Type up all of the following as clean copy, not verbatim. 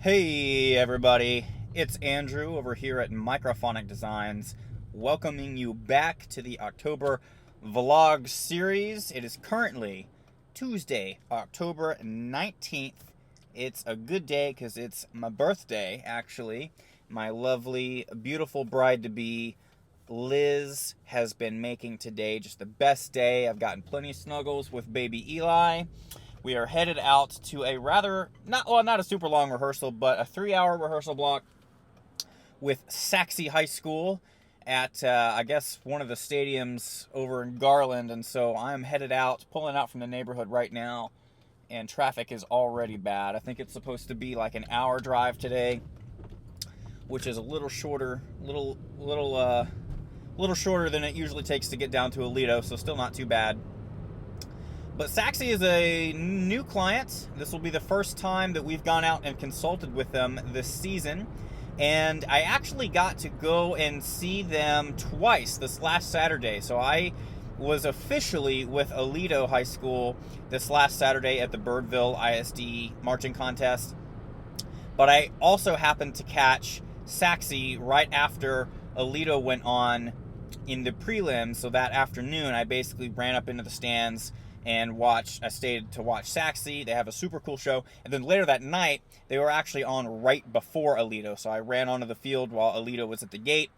Hey everybody, it's Andrew over here at Microphonic Designs, welcoming you back to the October vlog series. It is currently Tuesday, October 19th. It's a good day because it's my birthday, actually. My lovely, beautiful bride-to-be, Liz, has been making today just the best day. I've gotten plenty of snuggles with baby Eli. We are headed out to a not a super long rehearsal, but a 3-hour rehearsal block with Sachse High School at, I guess, one of the stadiums over in Garland. And so I'm headed out, pulling out from the neighborhood right now, and traffic is already bad. I think it's supposed to be like an hour drive today, which is a little shorter, little shorter than it usually takes to get down to Aledo, so still not too bad. But Sachse is a new client. This will be the first time that we've gone out and consulted with them this season. And I actually got to go and see them twice this last Saturday. So I was officially with Aledo High School this last Saturday at the Birdville ISD marching contest. But I also happened to catch Sachse right after Aledo went on in the prelims. So that afternoon, I basically ran up into the stands and I stayed to watch Sachse. They have a super cool show. And then later that night, they were actually on right before Aledo. So I ran onto the field while Aledo was at the gate,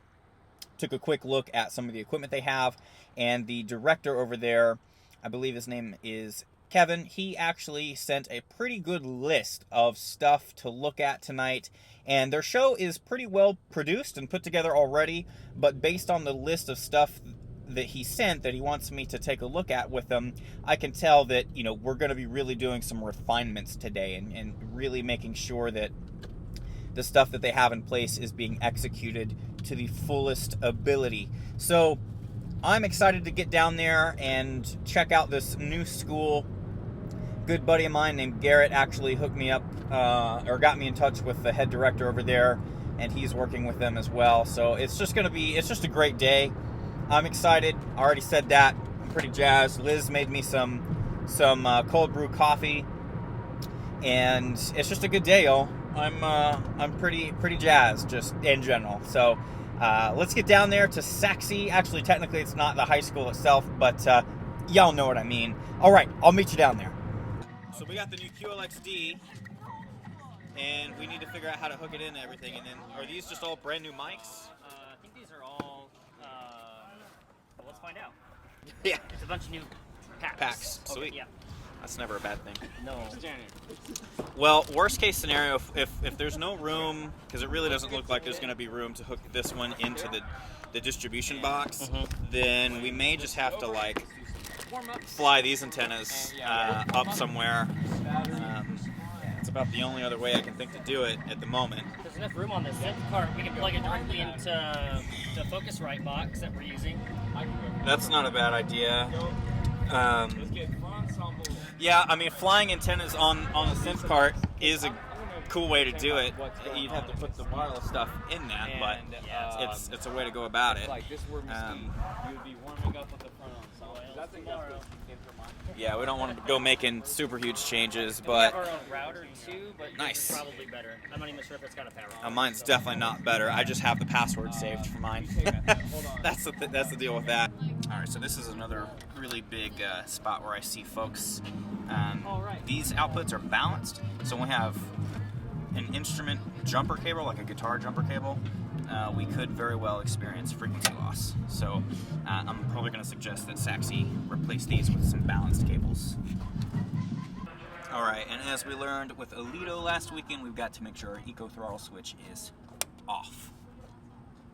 took a quick look at some of the equipment they have, and the director over there, I believe his name is Kevin, he actually sent a pretty good list of stuff to look at tonight. And their show is pretty well produced and put together already, but based on the list of stuff that he sent that he wants me to take a look at with them, I can tell that, we're going to be really doing some refinements today and really making sure that the stuff that they have in place is being executed to the fullest ability. So I'm excited to get down there and check out this new school. Good buddy of mine named Garrett actually hooked me up or got me in touch with the head director over there, and he's working with them as well. So it's just a great day. I'm excited. I already said that. I'm pretty jazzed. Liz made me some cold brew coffee, and it's just a good day, y'all. I'm pretty jazzed just in general. So let's get down there to Sachse. Actually, technically, it's not the high school itself, but y'all know what I mean. All right, I'll meet you down there. So we got the new QLXD, and we need to figure out how to hook it in and everything. And then, are these just all brand new mics? I think these are all. Let's find out. Yeah. It's a bunch of new packs. Packs. Okay, Sweet. yeah. That's never a bad thing. No. Well, worst case scenario, if there's no room, because it really doesn't look like there's going to be room to hook this one into the distribution box, then we may just have to fly these antennas up somewhere. It's about the only other way I can think to do it at the moment. There's enough room on this synth cart. We can plug it directly into the Focusrite box that we're using. That's not a bad idea. Yeah, I mean, flying antennas on a synth cart is a cool way to do it. You'd have to put the wireless stuff in that, but it's a way to go about it. Yeah, we don't want to go making super huge changes, but we have our own router too, but nice. It's probably better. I'm not even sure if it's got a power. Mine's definitely not better. I just have the password saved for mine. That's the deal with that. All right, so this is another really big spot where I see folks. These outputs are balanced, so we have an instrument jumper cable, like a guitar jumper cable. We could very well experience frequency loss. So I'm probably going to suggest that Sachse replace these with some balanced cables. Alright, and as we learned with Aledo last weekend, we've got to make sure our eco throttle switch is off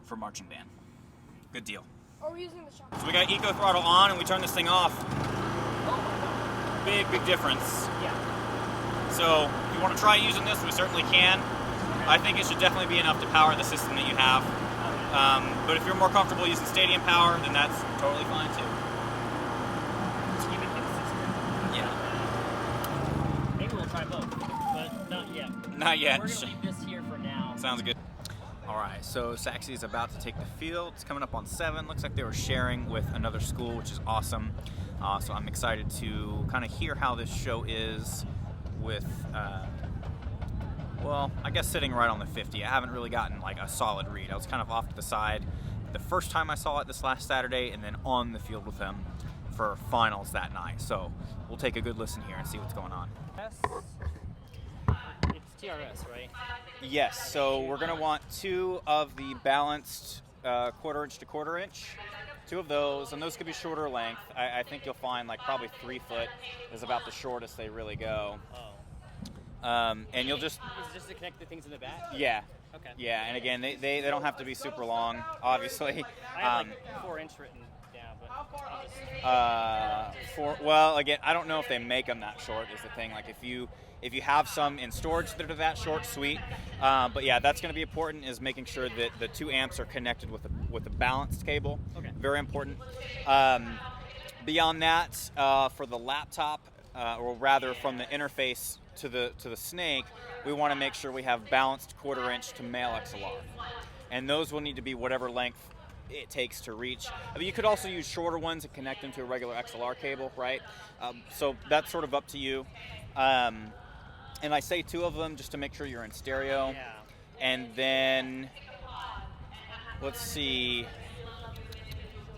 for marching band. Good deal. Are we using the shop? So we got eco throttle on and we turn this thing off. Big difference. Yeah. So if you want to try using this, we certainly can. I think it should definitely be enough to power the system that you have. But if you're more comfortable using stadium power, then that's totally fine too. Yeah. Maybe we'll try both, but not yet. Not yet. We're going to leave this here for now. Sounds good. Alright, so Sachse is about to take the field. It's coming up on 7. Looks like they were sharing with another school, which is awesome. So I'm excited to kind of hear how this show is with well, I guess sitting right on the 50. I haven't really gotten like a solid read. I was kind of off to the side the first time I saw it this last Saturday, and then on the field with him for finals that night. So we'll take a good listen here and see what's going on. It's TRS, right? Yes, so we're going to want 2 of the balanced quarter-inch to quarter-inch. 2 of those, and those could be shorter length. I think you'll find like probably 3 foot is about the shortest they really go. Oh. And you'll just... Is it just to connect the things in the back? Yeah. Okay. Yeah, and again, they don't have to be super long, obviously. I have like 4-inch written down, but I'll just... Well, again, I don't know if they make them that short is the thing. Like if you have some in storage that are that short, sweet. But yeah, that's going to be important, is making sure that the 2 amps are connected with a balanced cable. Okay. Very important. Beyond that, for the laptop, or rather from the interface to the snake, we want to make sure we have balanced quarter-inch to male XLR. And those will need to be whatever length it takes to reach. I mean, you could also use shorter ones and connect them to a regular XLR cable, right? So that's sort of up to you. And I say 2 of them just to make sure you're in stereo. Yeah. And then, let's see,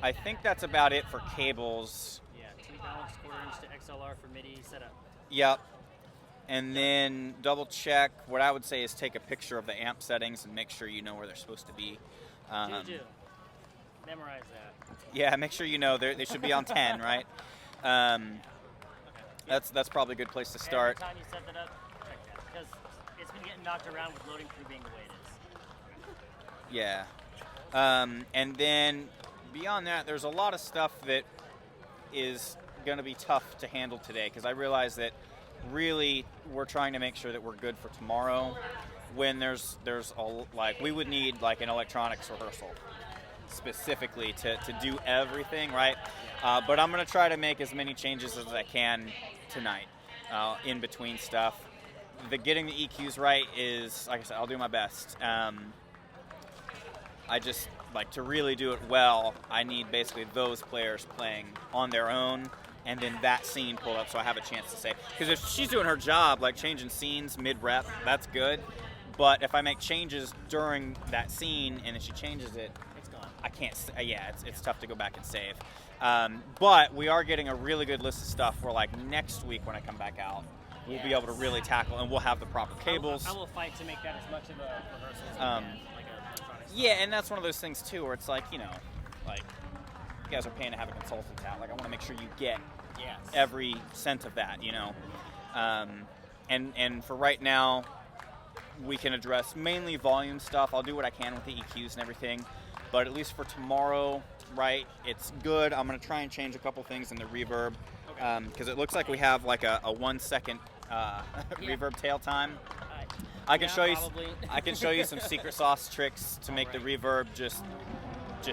I think that's about it for cables. Yeah, 2 balanced quarter-inch to XLR for MIDI setup. Yep. And then double check. What I would say is take a picture of the amp settings and make sure you know where they're supposed to be. Do. Memorize that. Yeah, make sure you know they should be on 10, right? That's probably a good place to start. Every time you set that up, check that, because it's been getting knocked around with loading through being the way it is. Yeah. And then beyond that, there's a lot of stuff that is going to be tough to handle today, because I realize that really we're trying to make sure that we're good for tomorrow, when there's like we would need like an electronics rehearsal specifically to do everything, right? But I'm going to try to make as many changes as I can tonight in between stuff. Getting the EQs right is, like I said, I'll do my best. I just, like, to really do it well, I need basically those players playing on their own, and then that scene pulled up so I have a chance to say. Because if she's doing her job, like changing scenes mid-rep, that's good. But if I make changes during that scene and then she changes it, It's gone. I can't, it's tough to go back and save. But we are getting a really good list of stuff for like next week when I come back out. We'll be able to really tackle, and we'll have the proper cables. I will fight to make that as much of a rehearsal as I can, like a electronics. Yeah, and that's one of those things too, where it's like, you know, like you guys are paying to have a consultant out. Like I want to make sure you get every cent of that, you know. And for right now, we can address mainly volume stuff. I'll do what I can with the EQs and everything, but at least for tomorrow, right, it's good. I'm going to try and change a couple things in the reverb, because it looks like we have like a 1 second reverb tail time. I can show you. I can show you some secret sauce tricks to make the reverb just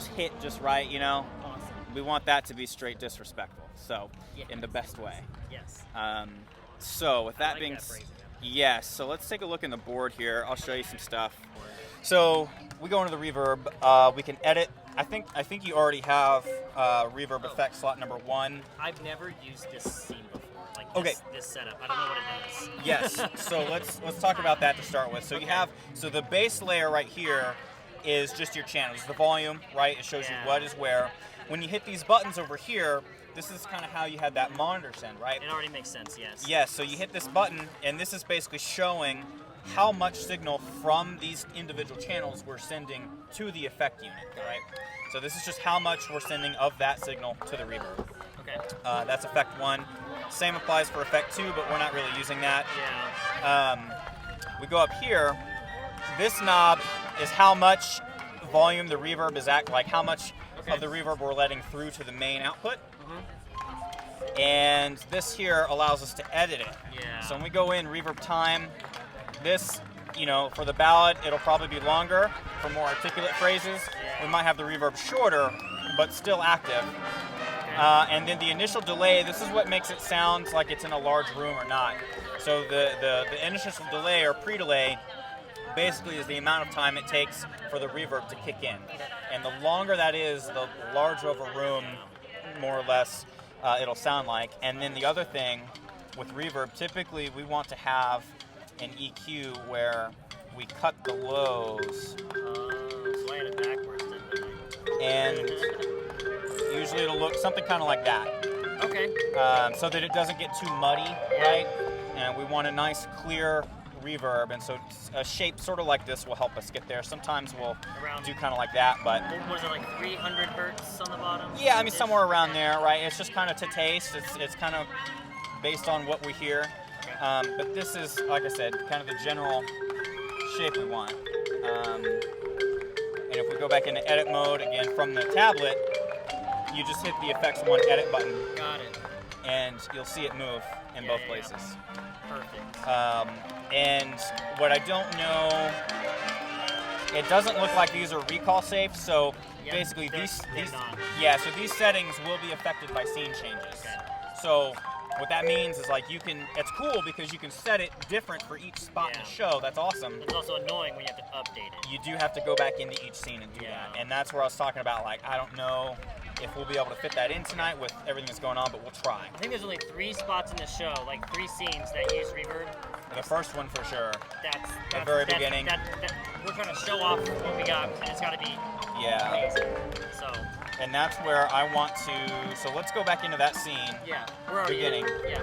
hit just right. You know, Awesome. we want that to be straight disrespectful. So in the best way. Yes. So with that like being that phrasing. yes, so let's take a look in the board here. I'll show you some stuff. So we go into the reverb. We can edit. I think you already have reverb effect slot number 1. I've never used this scene before. Like Okay. this setup. I don't know what it does. Yes. So let's talk about that to start with. So you have the base layer right here is just your channels, the volume, right? It shows you what is where. When you hit these buttons over here, this is kind of how you had that monitor send, right? It already makes sense. Yes. Yes. So you hit this button, and this is basically showing how much signal from these individual channels we're sending to the effect unit, right? So this is just how much we're sending of that signal to the reverb. Okay. That's effect 1. Same applies for effect 2, but we're not really using that. Yeah. We go up here. This knob is how much volume the reverb is at, like how much of the reverb we're letting through to the main output. And this here allows us to edit it. Yeah. So when we go in reverb time, this, you know, for the ballad, it'll probably be longer. For more articulate phrases, we might have the reverb shorter, but still active. And then the initial delay, this is what makes it sound like it's in a large room or not. So the initial delay or pre-delay basically is the amount of time it takes for the reverb to kick in. And the longer that is, the larger of a room, more or less, it'll sound like. And then the other thing with reverb, typically we want to have an EQ where we cut the lows, So I had it backwards, didn't and usually it'll look something kind of like that. Okay. So that it doesn't get too muddy, right? And we want a nice clear reverb, and so a shape sort of like this will help us get there. Sometimes we'll do kind of like that, but was it like 300 hertz on the bottom? yeah, I mean somewhere around there, right? It's just kind of to taste. It's kind of based on what we hear. Okay. But this is, like I said, kind of the general shape we want. And if we go back into edit mode again from the tablet, you just hit the effects 1 edit button. Got it. And you'll see it move in both places. Perfect. And what I don't know, it doesn't look like these are recall safe. So basically these so these settings will be affected by scene changes. Okay. So what that means is like it's cool because you can set it different for each spot in the show. That's awesome. It's also annoying when you have to update it. You do have to go back into each scene and do that. And that's where I was talking about, like, I don't know if we'll be able to fit that in tonight with everything that's going on, but we'll try. I think there's only 3 spots in the show, like 3 scenes that use reverb. The first one for sure. That's the very beginning. We're trying to show off what we got, and it's got to be amazing. So. And that's where I want to. So let's go back into that scene. Yeah, we're already beginning. Yeah.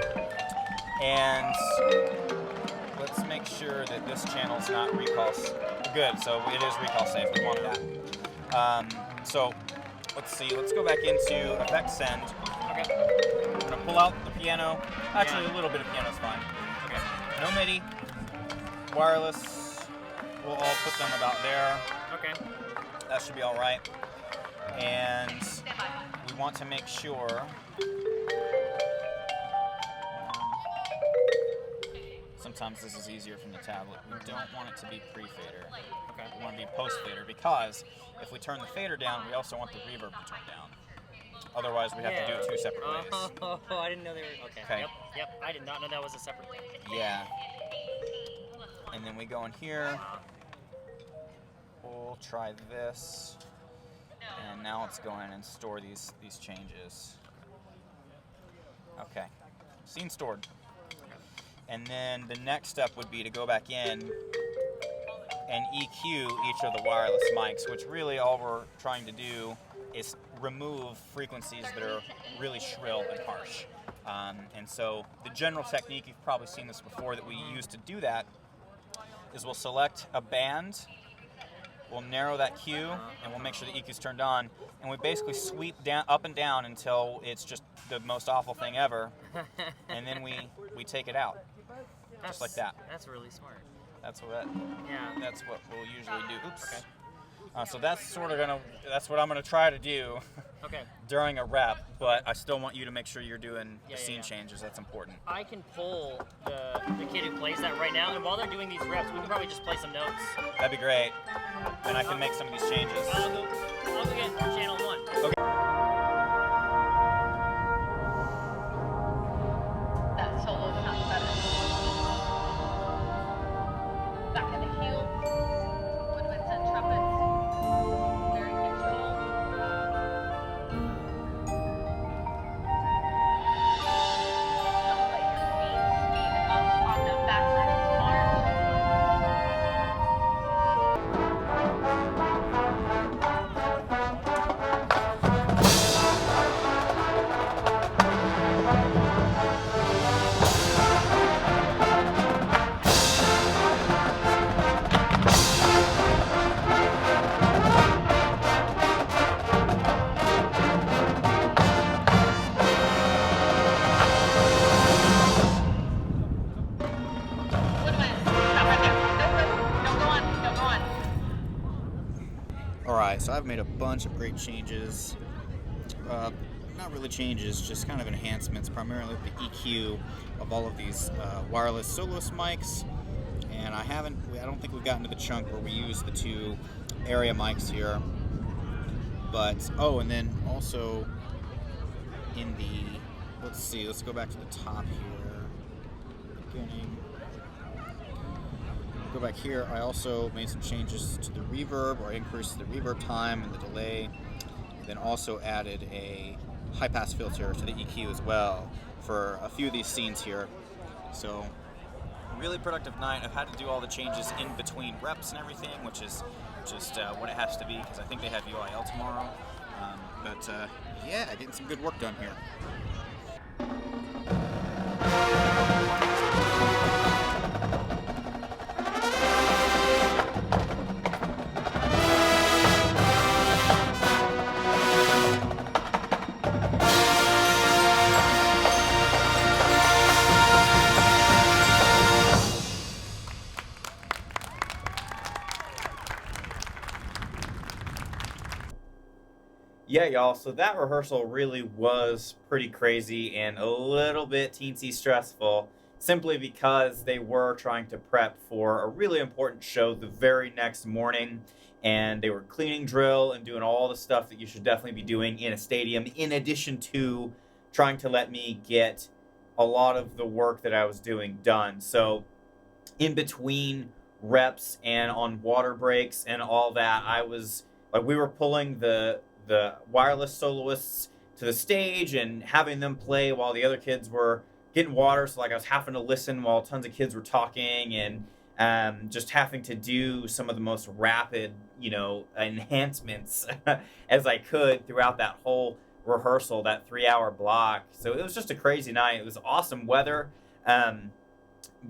And let's make sure that this channel's not recall. Good. So it is recall safe. We want that. So let's see. Let's go back into effect send. Okay. I'm gonna pull out the piano. Actually, a little bit of piano is fine. Okay. No MIDI. Wireless. We'll all put them about there. Okay. That should be all right. And we want to make sure sometimes this is easier from the tablet. We don't want it to be pre-fader. Okay. We want to be post-fader because if we turn the fader down, we also want the reverb to turn down. Otherwise, we have to do it 2 separate ways. Oh, I didn't know they were. Okay. Yep. I did not know that was a separate thing. Yeah. And then we go in here. We'll try this. And now let's go in and store these changes. Okay, scene stored. And then the next step would be to go back in and EQ each of the wireless mics, which really all we're trying to do is remove frequencies that are really shrill and harsh. And so the general technique, you've probably seen this before, that we use to do that is we'll select a band. We'll narrow that Q, and we'll make sure the EQ's turned on, and we basically sweep down, up and down until it's just the most awful thing ever, and then we take it out, just like that. That's really smart. That's what that's what we'll usually do. Oops. Okay. So that's that's what I'm gonna try to do. Okay. During a rep, but I still want you to make sure you're doing the scene changes. That's important. I can pull the kid who plays that right now, and while they're doing these reps, we can probably just play some notes. That'd be great. And I can make some of these changes. I'll go get channel 1. Okay. That solo sounds better. Back in the heel, woodwinds and trumpets, very controlled. Don't let your feet speed up on the backside of the march. Alright, so I've made a bunch of great changes. Not really changes, just kind of enhancements, primarily with the EQ of all of these wireless soloist mics. And I don't think we've gotten to the chunk where we use the 2 area mics here. But, and then also in the, let's go back to the top here. Beginning. Go back here, I also made some changes to the reverb, or increased the reverb time and the delay, and then also added a high pass filter to the EQ as well for a few of these scenes here. So really productive night. I've had to do all the changes in between reps and everything, which is just what it has to be, because I think they have UIL tomorrow. But yeah, getting some good work done here. Yeah, y'all, so that rehearsal really was pretty crazy and a little bit teensy stressful, simply because they were trying to prep for a really important show the very next morning, and they were cleaning drill and doing all the stuff that you should definitely be doing in a stadium, in addition to trying to let me get a lot of the work that I was doing done. So in between reps and on water breaks and all that, I was like, we were pulling the wireless soloists to the stage and having them play while the other kids were getting water. So like I was having to listen while tons of kids were talking, and just having to do some of the most rapid, enhancements as I could throughout that whole rehearsal, that 3-hour block. So it was just a crazy night. It was awesome weather.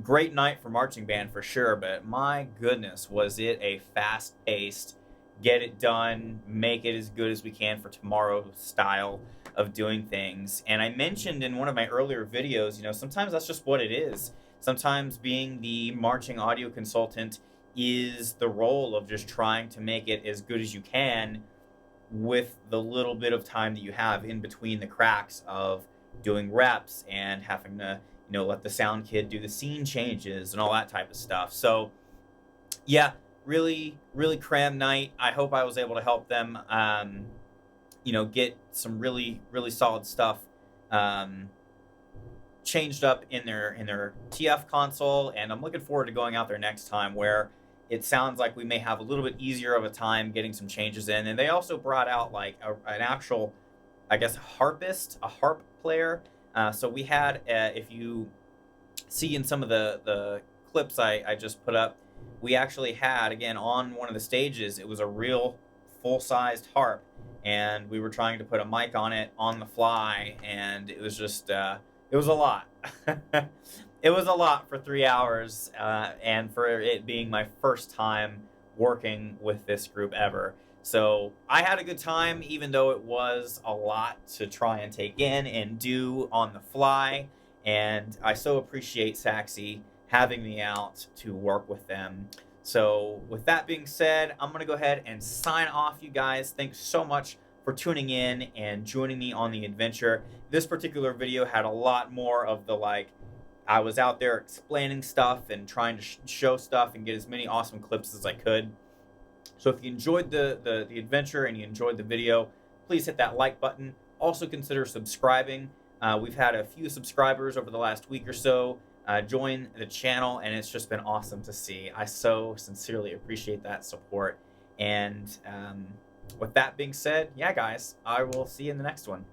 Great night for marching band for sure, but my goodness, was it a fast-paced, get it done, make it as good as we can for tomorrow style of doing things. And I mentioned in one of my earlier videos, sometimes that's just what it is. Sometimes being the marching audio consultant is the role of just trying to make it as good as you can with the little bit of time that you have in between the cracks of doing reps and having to let the sound kid do the scene changes and all that type of stuff. So yeah, really, really cram night. I hope I was able to help them, get some really, really solid stuff changed up in their TF console, and I'm looking forward to going out there next time, where it sounds like we may have a little bit easier of a time getting some changes in. And they also brought out like an actual, I guess, harpist, a harp player. So we had, if you see in some of the clips I just put up, we actually had, again, on one of the stages, it was a real full-sized harp, and we were trying to put a mic on it on the fly, and it was just, it was a lot. It was a lot for 3 hours, and for it being my first time working with this group ever. So I had a good time, even though it was a lot to try and take in and do on the fly. And I so appreciate Sachse having me out to work with them. So with that being said, I'm going to go ahead and sign off, you guys. Thanks so much for tuning in and joining me on the adventure. This particular video had a lot more of the, I was out there explaining stuff and trying to show stuff and get as many awesome clips as I could. So if you enjoyed the adventure and you enjoyed the video, please hit that like button. Also consider subscribing. We've had a few subscribers over the last week or so join the channel, and it's just been awesome to see. I so sincerely appreciate that support. And with that being said, yeah, guys, I will see you in the next one.